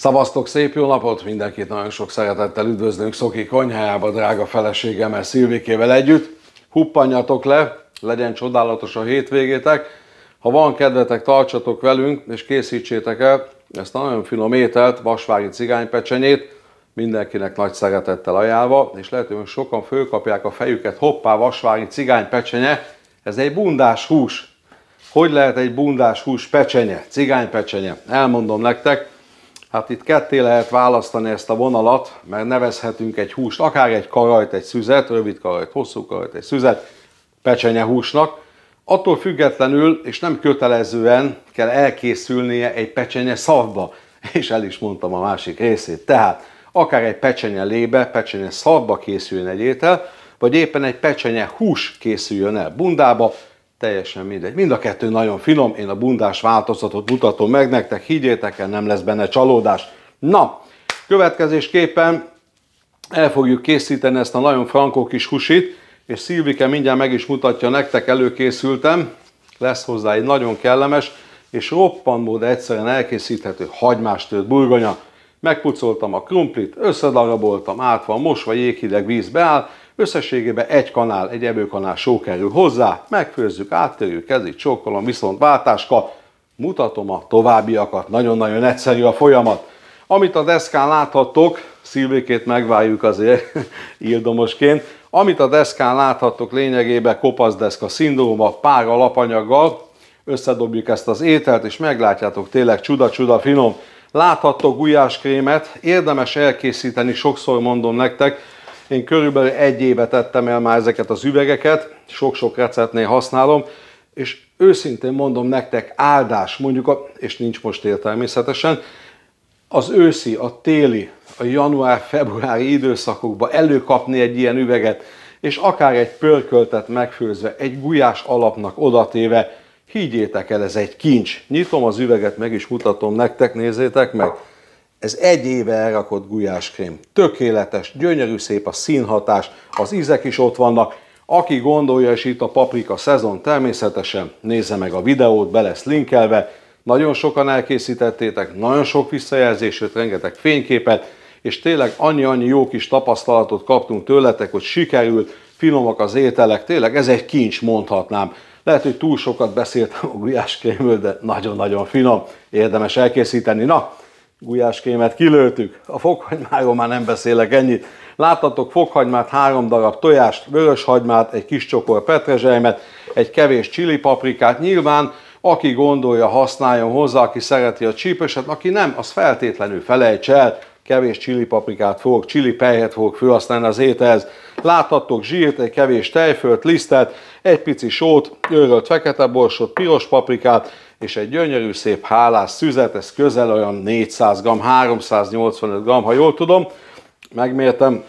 Szavaztok, szép jó napot! Mindenkit nagyon sok szeretettel üdvözlünk Szoki konyhájába, drága feleségemmel, Szilvikével együtt. Huppanjatok le, legyen csodálatos a hétvégétek. Ha van kedvetek, tartsatok velünk, és készítsétek el ezt a nagyon finom ételt, vasvári cigánypecsenyét, mindenkinek nagy szeretettel ajánlva, és lehet, hogy sokan fölkapják a fejüket, hoppá, vasvári cigánypecsenye, ez egy bundás hús. Hogy lehet egy bundás hús pecsenye, cigánypecsenye? Elmondom nektek. Hát itt ketté lehet választani ezt a vonalat, mert nevezhetünk egy húst, akár egy karajt, egy szüzet, rövid karajt, hosszú karajt, egy szüzet, pecsenye húsnak. Attól függetlenül, és nem kötelezően kell elkészülnie egy pecsenye szavba, és el is mondtam a másik részét. Tehát akár egy pecsenye lébe, pecsenye szavba készüljön egy étel, vagy éppen egy pecsenye hús készüljön el bundába, teljesen mindegy. Mind a kettő nagyon finom, én a bundás változatot mutatom meg nektek, higgyétek el, nem lesz benne csalódás. Na, következésképpen el fogjuk készíteni ezt a nagyon frankó kis húsit, és Szilvike mindjárt meg is mutatja nektek, előkészültem, lesz hozzá egy nagyon kellemes, és roppant módon egyszerűen elkészíthető hagymás tört burgonya. Megpucoltam a krumplit, összedaraboltam, át van mosva, jéghideg víz beáll, összességében egy evőkanál só kerül hozzá, megfőzzük, áttörjük, kezig csókolom, viszont váltáskor mutatom a továbbiakat. Nagyon-nagyon egyszerű a folyamat. Amit a deszkán láthattok, Szilvikét megvárjuk azért ildomosként, amit a deszkán láthattok lényegében kopaszdeszka szindróma, pár alapanyaggal, összedobjuk ezt az ételt, és meglátjátok, tényleg csuda-csuda finom. Láthattok gulyáskrémet, érdemes elkészíteni, sokszor mondom nektek, én körülbelül 1 évet tettem el már ezeket az üvegeket, sok-sok receptnél használom, és őszintén mondom nektek, áldás, mondjuk, és nincs most tél természetesen, az őszi, a téli, a január-februári időszakokban előkapni egy ilyen üveget, és akár egy pörköltet megfőzve, egy gulyás alapnak odatéve, higgyétek el, ez egy kincs. Nyitom az üveget, meg is mutatom nektek, nézzétek meg. Ez 1 éve elrakott gulyáskrém. Tökéletes, gyönyörű szép a színhatás, az ízek is ott vannak. Aki gondolja, és itt a paprika szezon, természetesen nézze meg a videót, be lesz linkelve. Nagyon sokan elkészítettétek, nagyon sok visszajelzését, rengeteg fényképet, és tényleg annyi jó kis tapasztalatot kaptunk tőletek, hogy sikerült, finomak az ételek, tényleg ez egy kincs, mondhatnám. Lehet, hogy túl sokat beszéltem a gulyáskrémről, de nagyon-nagyon finom, érdemes elkészíteni. Na, gulyáskrémet kilőttük, a fokhagymáról már nem beszélek ennyit. Láttatok fokhagymát, 3 darab tojást, vöröshagymát, egy kis csokor petrezselymet, egy kevés chili paprikát. Nyilván, aki gondolja, használjon hozzá, aki szereti a csípőset, aki nem, az feltétlenül felejts el, kevés chili paprikát fogok, chili pelyhet fogok felhasználni az ételhez. Láthattok zsírt, egy kevés tejfölt, lisztet, egy pici sót, őrölt fekete borsot, piros paprikát, és egy gyönyörű szép hálás szüzet, ez közel olyan 400 g, 385 g, ha jól tudom, megmértem,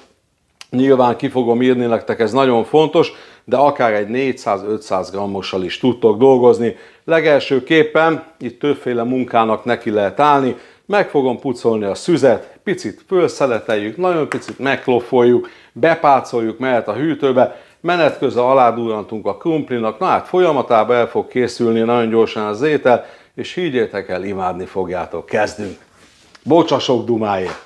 nyilván ki fogom írni nektek, ez nagyon fontos, de akár egy 400-500 g-ossal is tudtok dolgozni. Legelsőképpen itt többféle munkának neki lehet állni, meg fogom pucolni a szüzet, picit fölszeleteljük, nagyon picit megkloffoljuk, bepácoljuk, mehet a hűtőbe, menet közben aládurrantunk a krumplinak, na hát folyamatában el fog készülni nagyon gyorsan az étel, és higgyétek el, imádni fogjátok. Kezdünk! Bocsa sok dumáért!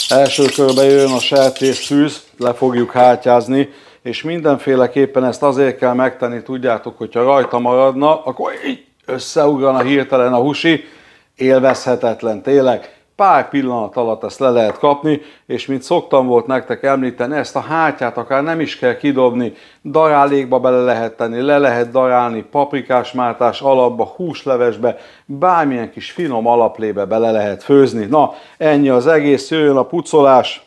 Első körben jön a sertésszűz, le fogjuk háttyázni, és mindenféleképpen ezt azért kell megtenni, tudjátok, hogyha rajta maradna, akkor így összeugrana hirtelen a húsi, élvezhetetlen tényleg. Pár pillanat alatt ezt le lehet kapni, és mint szoktam volt nektek említeni, ezt a háttyát akár nem is kell kidobni, darálékba bele lehet tenni, le lehet darálni, paprikás mártás alapba, húslevesbe, bármilyen kis finom alaplébe bele lehet főzni. Na, ennyi az egész, jöjjön a pucolás,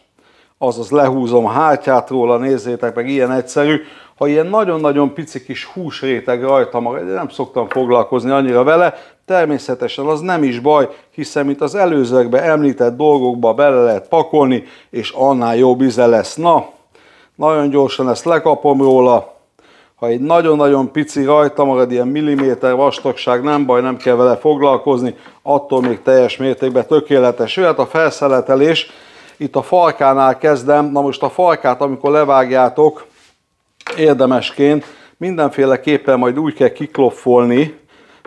azaz lehúzom a háttyát róla, nézzétek meg, ilyen egyszerű. Ha ilyen nagyon-nagyon pici kis húsréteg rajta maga, nem szoktam foglalkozni annyira vele, természetesen az nem is baj, hiszen mint az előzőekben említett dolgokba bele lehet pakolni, és annál jobb íze lesz. Na, nagyon gyorsan ezt lekapom róla. Ha egy nagyon-nagyon pici rajta marad, ilyen milliméter vastagság, nem baj, nem kell vele foglalkozni, attól még teljes mértékben tökéletes. Jöhet a felszeletelés, itt a farkánál kezdem. Na most a farkát, amikor levágjátok, érdemesként mindenféleképpen majd úgy kell kikloffolni,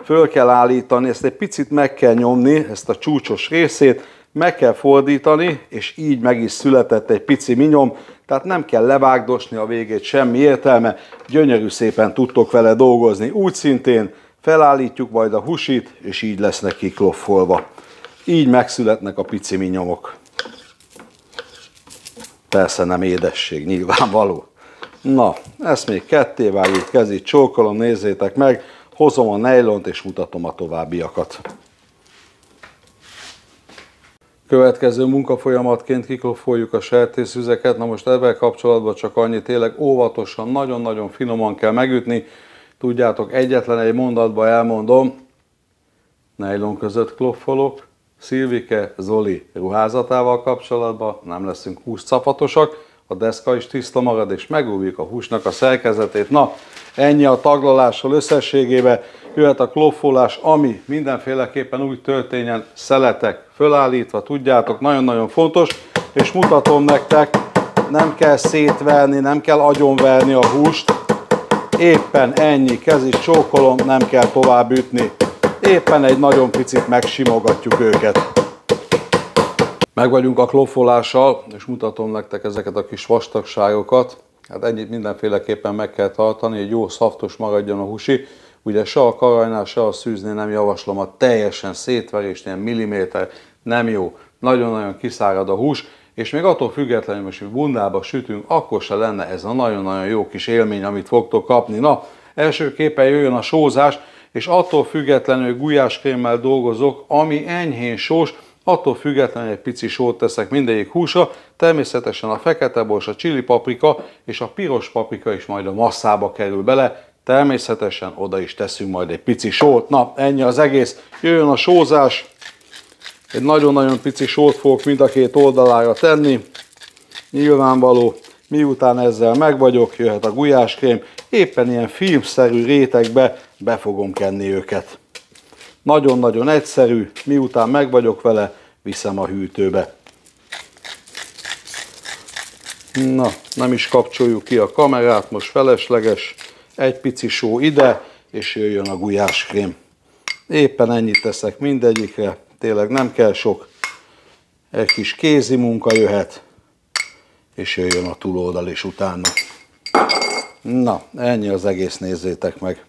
föl kell állítani, ezt egy picit meg kell nyomni, ezt a csúcsos részét, meg kell fordítani, és így meg is született egy pici minyom, tehát nem kell levágdosni a végét, semmi értelme, gyönyörű szépen tudtok vele dolgozni. Úgy szintén felállítjuk majd a husit, és így lesznek kikloffolva. Így megszületnek a pici minyomok. Persze nem édesség, nyilvánvaló. Na, ezt még ketté vágjuk, kezit csókolom, nézzétek meg, hozom a nejlont és mutatom a továbbiakat. Következő munkafolyamatként kikloffoljuk a sertészüzeket. Na most ebben kapcsolatban csak annyi, tényleg óvatosan, nagyon-nagyon finoman kell megütni. Tudjátok, egyetlen egy mondatban elmondom, nejlon között kloffolok, Szilvike Zoli ruházatával kapcsolatban nem leszünk húscapatosak, a deszka is tiszta marad, és megújjuk a húsnak a szerkezetét. Na, ennyi a taglalással összességében. Jöhet a kloffolás, ami mindenféleképpen úgy történjen, szeletek fölállítva, tudjátok, nagyon-nagyon fontos, és mutatom nektek, nem kell szétverni, nem kell agyonverni a húst, éppen ennyi, kezis csókolom, nem kell tovább ütni, éppen egy nagyon picit megsimogatjuk őket. Meg vagyunk a kloffolással, és mutatom nektek ezeket a kis vastagságokat. Hát ennyit mindenféleképpen meg kell tartani, hogy jó szaftos maradjon a húsi. Ugye se a karajnál, se a szűznél nem javaslom a teljesen szétverésnél, milliméter, nem jó. Nagyon-nagyon kiszárad a hús, és még attól függetlenül, hogy bundába sütünk, akkor se lenne ez a nagyon-nagyon jó kis élmény, amit fogtok kapni. Na, elsőképpen jöjjön a sózás, és attól függetlenül gulyáskrémmel dolgozok, ami enyhén sós, attól függetlenül egy pici sót teszek mindegyik húsra, természetesen a fekete bors, a chili paprika és a piros paprika is majd a masszába kerül bele, természetesen oda is teszünk majd egy pici sót. Na, ennyi az egész, jöjjön a sózás, egy nagyon-nagyon pici sót fogok mind a két oldalára tenni, nyilvánvaló, miután ezzel meg vagyok, jöhet a gulyáskrém, éppen ilyen filmszerű rétegbe be fogom kenni őket. Nagyon-nagyon egyszerű, miután meg vagyok vele, viszem a hűtőbe. Na, nem is kapcsoljuk ki a kamerát, most felesleges, egy pici só ide, és jöjjön a gulyáskrém. Éppen ennyit teszek mindegyikre, tényleg nem kell sok, egy kis kézi munka jöhet, és jöjjön a túloldal is utána. Na, ennyi az egész, nézzétek meg.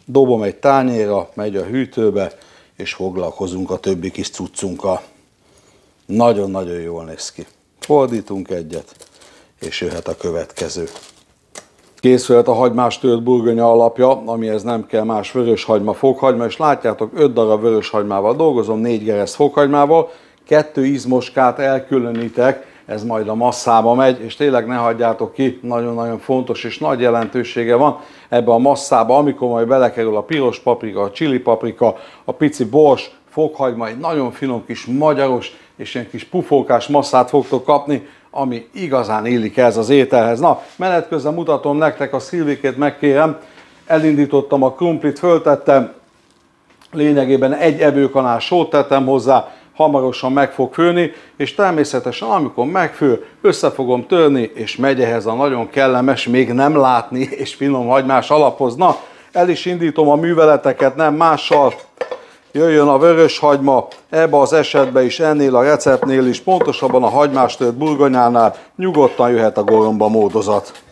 Dobom egy tányérra, megy a hűtőbe, és foglalkozunk a többi kis cuccunkkal. Nagyon-nagyon jól néz ki. Fordítunk egyet, és jöhet a következő. Készült a hagymás tört burgonya alapja, amihez nem kell más vöröshagyma, fokhagyma, és látjátok, 5 darab vöröshagymával dolgozom, 4 geresz fokhagymával, 2 ízmoskát elkülönítek, ez majd a masszába megy, és tényleg ne hagyjátok ki, nagyon-nagyon fontos és nagy jelentősége van ebbe a masszába, amikor majd belekerül a piros paprika, a chili paprika, a pici bors, fokhagyma, egy nagyon finom kis magyaros és ilyen kis pufókás masszát fogtok kapni, ami igazán illik ez az ételhez. Na, menet közben mutatom nektek a szilvikét, megkérem, elindítottam a krumplit, föltettem, lényegében 1 evőkanál sót tettem hozzá, hamarosan meg fog főni, és természetesen amikor megfő, össze fogom törni, és megy ehhez a nagyon kellemes, még nem látni és finom hagymás alaphoz. Na, el is indítom a műveleteket, nem mással. Jöjjön a vöröshagyma, ebbe az esetben is, ennél a receptnél is, pontosabban a hagymás tört burgonyánál nyugodtan jöhet a goromba módozat.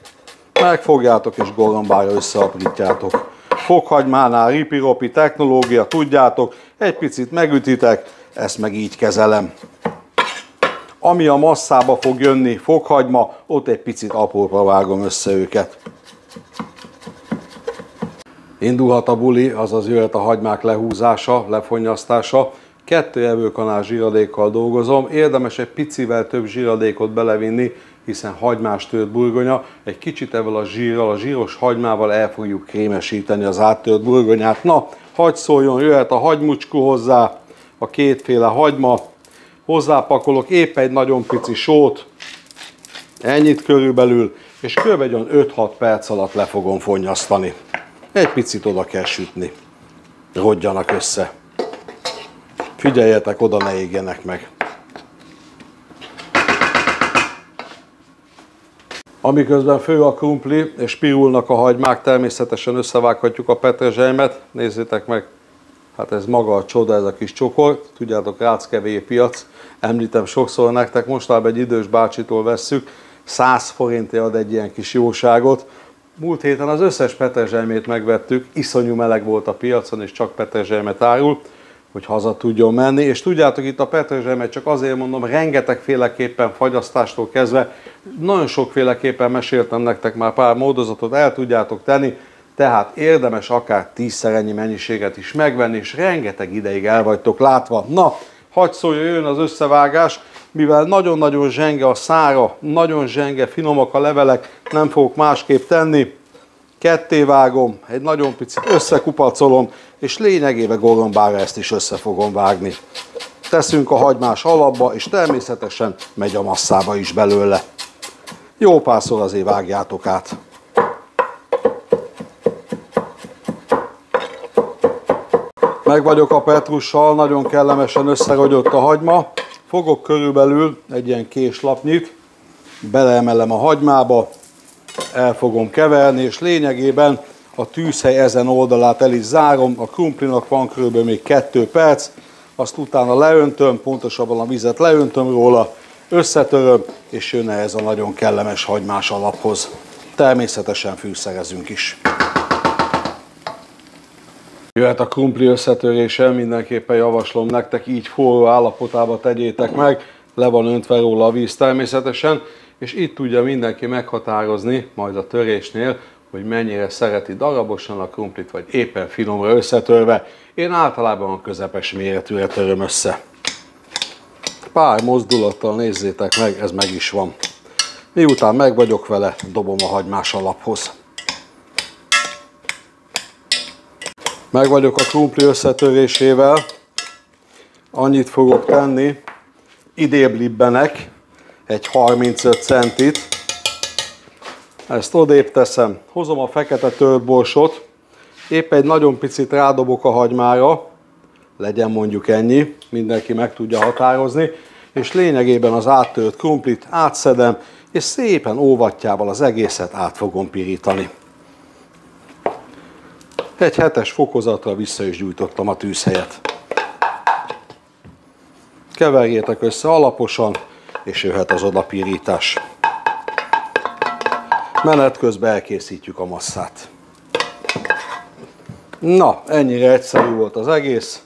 Megfogjátok és gorombára összeaprítjátok. Fokhagymánál ripi-ropi technológia, tudjátok, egy picit megütitek, ezt meg így kezelem. Ami a masszába fog jönni, fokhagyma, ott egy picit apróra vágom össze őket. Indulhat a buli, azaz jöhet a hagymák lehúzása, lefonnyasztása. 2 evőkanál zsíradékkal dolgozom, érdemes egy picivel több zsíradékot belevinni, hiszen hagymás tört burgonya, egy kicsit ebből a zsírral, a zsíros hagymával el fogjuk krémesíteni az áttört burgonyát. Na, hagy szóljon, jöhet a hagymucskó hozzá, a 2 hagyma, hozzápakolok épp egy nagyon pici sót, ennyit körülbelül, és kb. 5-6 perc alatt le fogom fonnyasztani. Egy picit oda kell sütni, rodjanak össze. Figyeljetek oda, ne égjenek meg. Amiközben fő a krumpli és pirulnak a hagymák, természetesen összevághatjuk a petrezselymet. Nézzétek meg, Hát ez maga a csoda, ez a kis csokor. Tudjátok, Ráckevé piac. Említem sokszor nektek, mostában egy idős bácsitól vesszük. 100 forintért ad egy ilyen kis jóságot. Múlt héten az összes petrezselymét megvettük, iszonyú meleg volt a piacon, és csak petrezselymet árul, hogy haza tudjon menni. És tudjátok, itt a petrezselymet csak azért mondom, rengetegféleképpen fagyasztástól kezdve, nagyon sokféleképpen meséltem nektek már pár módozatot, el tudjátok tenni, tehát érdemes akár 10-szer ennyi mennyiséget is megvenni, és rengeteg ideig el vagytok látva. Na, hadd szóljon, jön az összevágás, mivel nagyon-nagyon zsenge a szára, nagyon zsenge, finomak a levelek, nem fogok másképp tenni. Ketté vágom, egy nagyon picit összekupacolom, és lényegében gorombára ezt is össze fogom vágni. Teszünk a hagymás alapba, és természetesen megy a masszába is belőle. Jó párszor azért vágjátok át. Meg vagyok a petrussal, nagyon kellemesen összerogyott a hagyma. Fogok körülbelül egy ilyen késlapnyit, beleemelem a hagymába, el fogom keverni, és lényegében a tűzhely ezen oldalát el is zárom. A krumplinak van körülbelül még 2 perc, azt utána leöntöm, pontosabban a vizet leöntöm róla, összetöröm, és jön ez a nagyon kellemes hagymás alaphoz. Természetesen fűszerezünk is. Jöhet a krumpli összetörése, mindenképpen javaslom nektek, így forró állapotában tegyétek meg, le van öntve róla a víz természetesen, és itt tudja mindenki meghatározni majd a törésnél, hogy mennyire szereti darabosan a krumplit, vagy éppen finomra összetörve. Én általában a közepes méretűre töröm össze. Pár mozdulattal nézzétek meg, ez meg is van. Miután meg vagyok vele, dobom a hagymás alaphoz. Meg vagyok a krumpli összetörésével, annyit fogok tenni, idébb libbenek, egy 35 centit, ezt odébb teszem, hozom a fekete tört borsot, épp egy nagyon picit rádobok a hagymára, legyen mondjuk ennyi, mindenki meg tudja határozni, és lényegében az áttört krumplit átszedem, és szépen óvattyával az egészet át fogom pirítani. Egy 7-es fokozatra vissza is gyújtottam a tűzhelyet. Keverjétek össze alaposan, és jöhet az odapirítás. Menet közben elkészítjük a masszát. Na, ennyire egyszerű volt az egész.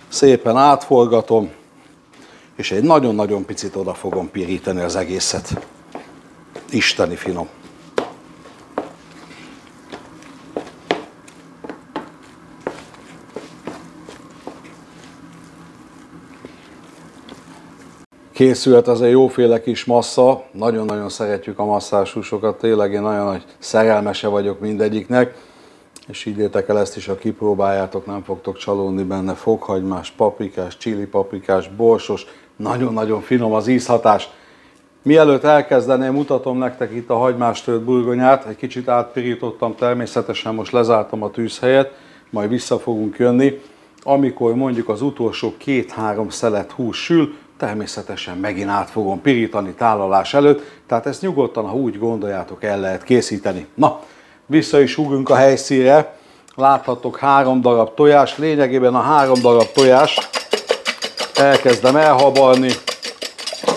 Szépen átforgatom, és egy nagyon-nagyon picit oda fogom pirítani az egészet. Isteni finom. Készült az egy jóféle kis massza, nagyon-nagyon szeretjük a masszás húsokat, tényleg én nagyon nagy szerelmese vagyok mindegyiknek, és higgyétek el, ezt is, ha kipróbáljátok, nem fogtok csalódni benne. Fokhagymás, paprikás, chili paprikás, borsos, nagyon-nagyon finom az ízhatás. Mielőtt elkezdeném, mutatom nektek itt a hagymás tört burgonyát, egy kicsit átpirítottam, természetesen most lezártam a tűzhelyet, majd vissza fogunk jönni. Amikor mondjuk az utolsó 2-3 szelet hús sül, természetesen megint át fogom pirítani tálalás előtt, tehát ezt nyugodtan, ha úgy gondoljátok, el lehet készíteni. Na, vissza is ugrunk a helyszínre. Láthattok 3 darab tojás, lényegében a 3 darab tojás elkezdem elhabarni,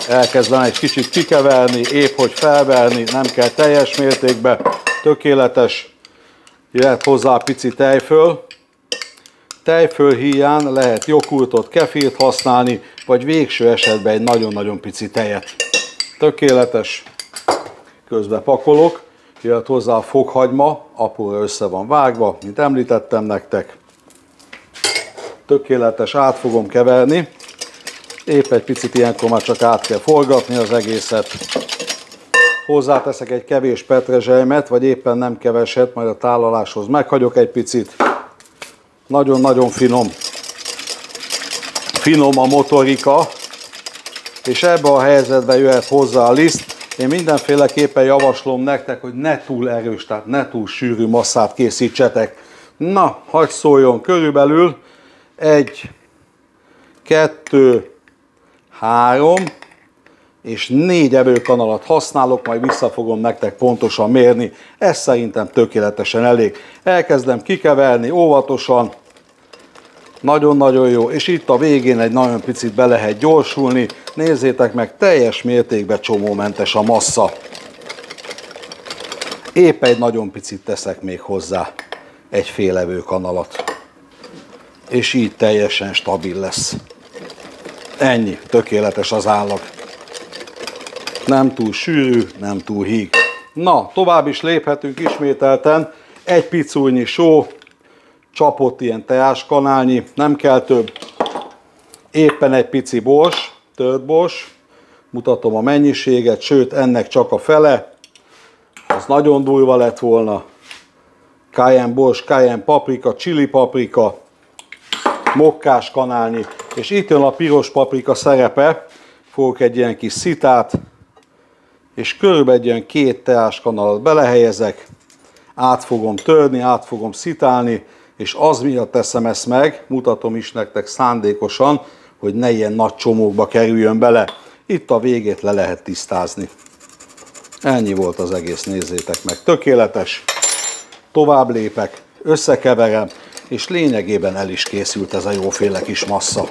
elkezdem egy kicsit kikeverni, épp hogy felverni, nem kell teljes mértékben, tökéletes, jöhet hozzá pici tejföl. Tejföl híján lehet jogurtot, kefirt használni, vagy végső esetben egy nagyon-nagyon pici tejet. Tökéletes. Közben pakolok, jöhet hozzá a fokhagyma, apróra össze van vágva, mint említettem nektek. Tökéletes, át fogom keverni. Épp egy picit ilyenkor már csak át kell forgatni az egészet. Hozzáteszek egy kevés petrezselymet, vagy éppen nem keveset, majd a tálaláshoz meghagyok egy picit. Nagyon-nagyon finom. Finom a motorika, és ebbe a helyzetbe jöhet hozzá a liszt. Én mindenféleképpen javaslom nektek, hogy ne túl erős, tehát ne túl sűrű masszát készítsetek. Na, hadd szóljon, körülbelül 1, 2, 3 és 4 evőkanalat használok, majd vissza fogom nektek pontosan mérni. Ez szerintem tökéletesen elég. Elkezdem kikeverni óvatosan, Nagyon-nagyon jó, és itt a végén egy nagyon picit be lehet gyorsulni. Nézzétek meg, teljes mértékben csomómentes a massza. Épp egy nagyon picit teszek még hozzá, egy fél evőkanalat. És így teljesen stabil lesz. Ennyi, tökéletes az állag. Nem túl sűrű, nem túl híg. Na, tovább is léphetünk ismételten. Egy picúnyi só, csapott ilyen teáskanálnyi, nem kell több. Éppen egy pici bors, tört bors. Mutatom a mennyiséget, sőt ennek csak a fele. Az nagyon durva lett volna. Cayenne bors, cayenne paprika, chili paprika, mokkás kanálnyi. És itt jön a piros paprika szerepe. Fogok egy ilyen kis szitát, és körülbelül egy ilyen 2 teáskanalat belehelyezek. Át fogom törni, át fogom szitálni, és az miatt teszem ezt meg, mutatom is nektek szándékosan, hogy ne ilyen nagy csomókba kerüljön bele. Itt a végét le lehet tisztázni. Ennyi volt az egész, nézzétek meg. Tökéletes. Tovább lépek, összekeverem, és lényegében el is készült ez a jóféle kis massza.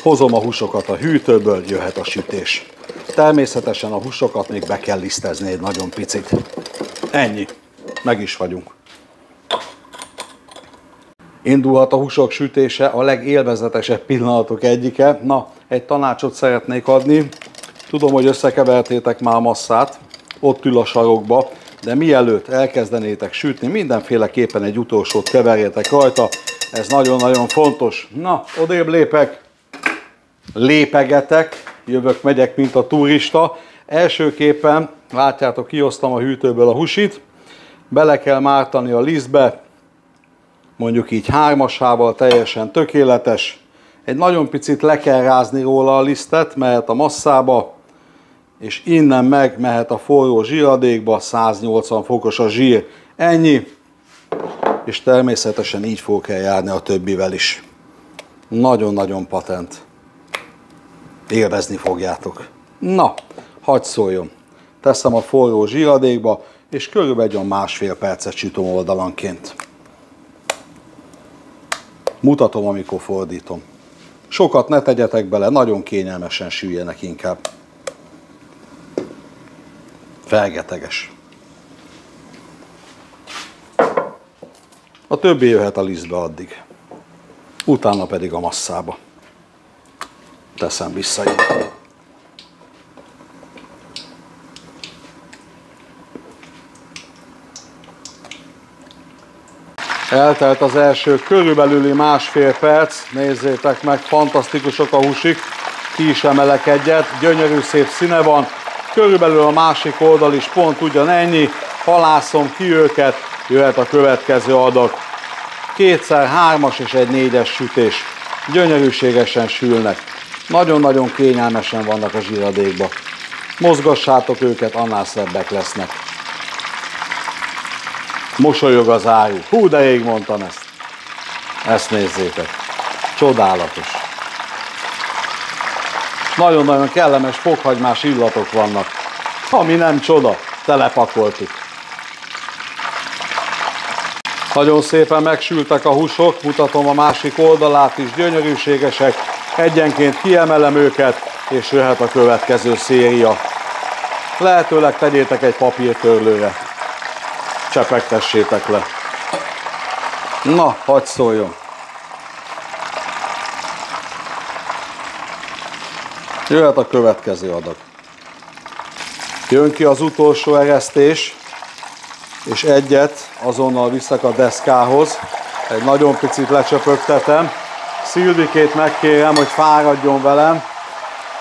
Hozom a húsokat a hűtőből, jöhet a sütés. Természetesen a húsokat még be kell lisztezni egy nagyon picit. Ennyi. Meg is vagyunk. Indulhat a húsok sütése, a legélvezetesebb pillanatok egyike. Na, egy tanácsot szeretnék adni. Tudom, hogy összekevertétek már a masszát, ott ül a sarokba, de mielőtt elkezdenétek sütni, mindenféleképpen egy utolsót keverjetek rajta. Ez nagyon-nagyon fontos. Na, odébb lépek, lépegetek, jövök, megyek, mint a turista. Elsőképpen, látjátok, kihoztam a hűtőből a húsit, bele kell mártani a lisztbe, mondjuk így 3-asával, teljesen tökéletes. Egy nagyon picit le kell rázni róla a lisztet, mehet a masszába, és innen meg mehet a forró zsíradékba, 180 fokos a zsír. Ennyi, és természetesen így fogok eljárni a többivel is. Nagyon-nagyon patent. Élvezni fogjátok. Na, hadd szóljon. Teszem a forró zsíradékba, és körülbelül 1,5 percet sütöm oldalanként. Mutatom, amikor fordítom. Sokat ne tegyetek bele, nagyon kényelmesen süljenek inkább. Felgeteges. A többi jöhet a lisztbe addig. Utána pedig a masszába. Teszem vissza ide. Eltelt az első körülbelüli 1,5 perc, nézzétek meg, fantasztikusok a húsik, ki is emelek egyet, gyönyörű szép színe van, körülbelül a másik oldal is pont ugyanennyi, halászom ki őket, jöhet a következő adag. 2x3-as és egy 4-es sütés, gyönyörűségesen sülnek, nagyon-nagyon kényelmesen vannak a zsíradékba. Mozgassátok őket, annál szebbek lesznek. Mosolyog az ájú. Hú, de rég mondtam ezt. Ezt nézzétek. Csodálatos. Nagyon-nagyon kellemes fokhagymás illatok vannak. Ami nem csoda, telepakoltuk. Nagyon szépen megsültek a húsok, mutatom a másik oldalát is, gyönyörűségesek. Egyenként kiemelem őket, és jöhet a következő széria. Lehetőleg tegyétek egy papírtörlőre. Csepegtessétek le. Na, hadd szóljon. Jöhet a következő adag. Jön ki az utolsó eresztés, és egyet azonnal viszek a deszkához. Egy nagyon picit lecsöpögtetem. Szilvikét megkérem, hogy fáradjon velem,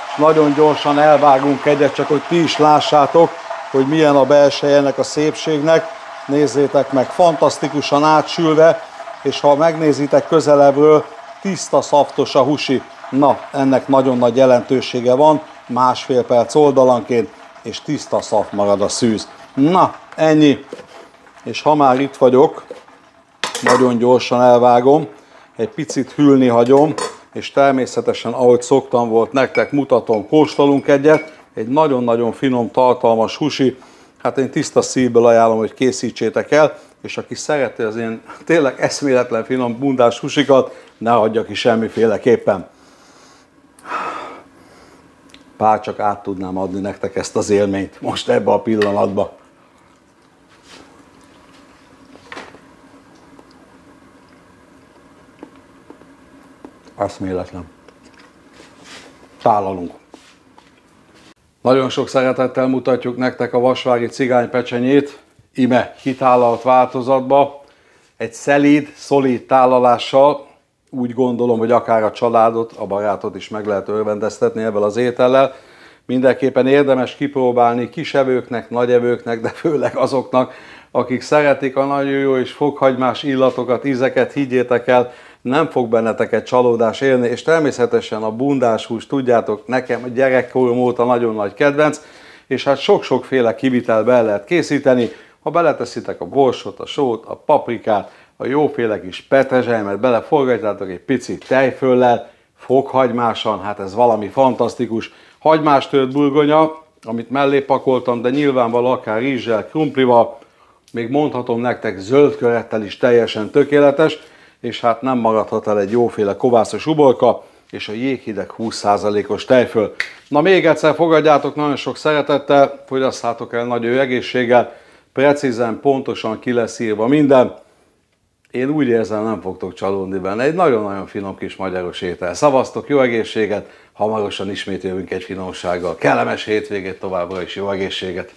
és nagyon gyorsan elvágunk egyet, csak hogy ti is lássátok, hogy milyen a belseje ennek a szépségnek. Nézzétek meg, fantasztikusan átsülve, és ha megnézitek közelebbről, tiszta, szaftos a húsi. Na, ennek nagyon nagy jelentősége van, 1,5 perc oldalanként, és tiszta szaf marad a szűz. Na, ennyi. És ha már itt vagyok, nagyon gyorsan elvágom, egy picit hűlni hagyom, és természetesen, ahogy szoktam volt nektek, mutatom, kóstolunk egyet, egy nagyon-nagyon finom, tartalmas húsi. Hát én tiszta szívből ajánlom, hogy készítsétek el, és aki szereti az én tényleg eszméletlen finom bundás husikat, ne hagyja ki semmiféleképpen. Bár csak át tudnám adni nektek ezt az élményt most ebbe a pillanatba. Eszméletlen. Tálalunk. Nagyon sok szeretettel mutatjuk nektek a vasvári cigánypecsenyét, ime kitálalt változatba, egy szelíd, szolid tálalással. Úgy gondolom, hogy akár a családot, a barátot is meg lehet örvendeztetni ebben az étellel. Mindenképpen érdemes kipróbálni kisevőknek, nagyevőknek, de főleg azoknak, akik szeretik a nagyon jó és fokhagymás illatokat, ízeket, higgyétek el, nem fog benneteket csalódás élni, és természetesen a bundáshús, tudjátok, nekem a gyerekkorom óta nagyon nagy kedvenc, és hát sok-sokféle kivitelbe el lehet készíteni. Ha beleteszitek a borsot, a sót, a paprikát, a jóféle kis petrezselymet, beleforgatjátok egy pici tejföllel, fokhagymásan, hát ez valami fantasztikus. Hagymás tört burgonya, amit mellé pakoltam, de nyilvánvaló akár rizssel, krumplival, még mondhatom nektek zöld körettel is teljesen tökéletes, és hát nem maradhat el egy jóféle kovászos uborka, és a jéghideg 20%-os tejföl. Na még egyszer fogadjátok nagyon sok szeretettel, fogyasszátok el nagyon jó egészséggel, precízen, pontosan ki lesz írva minden. Én úgy érzem, nem fogtok csalódni benne. Egy nagyon-nagyon finom kis magyaros étel. Szavaztok, jó egészséget, hamarosan ismét jövünk egy finomsággal. Kellemes hétvégét továbbra is, jó egészséget!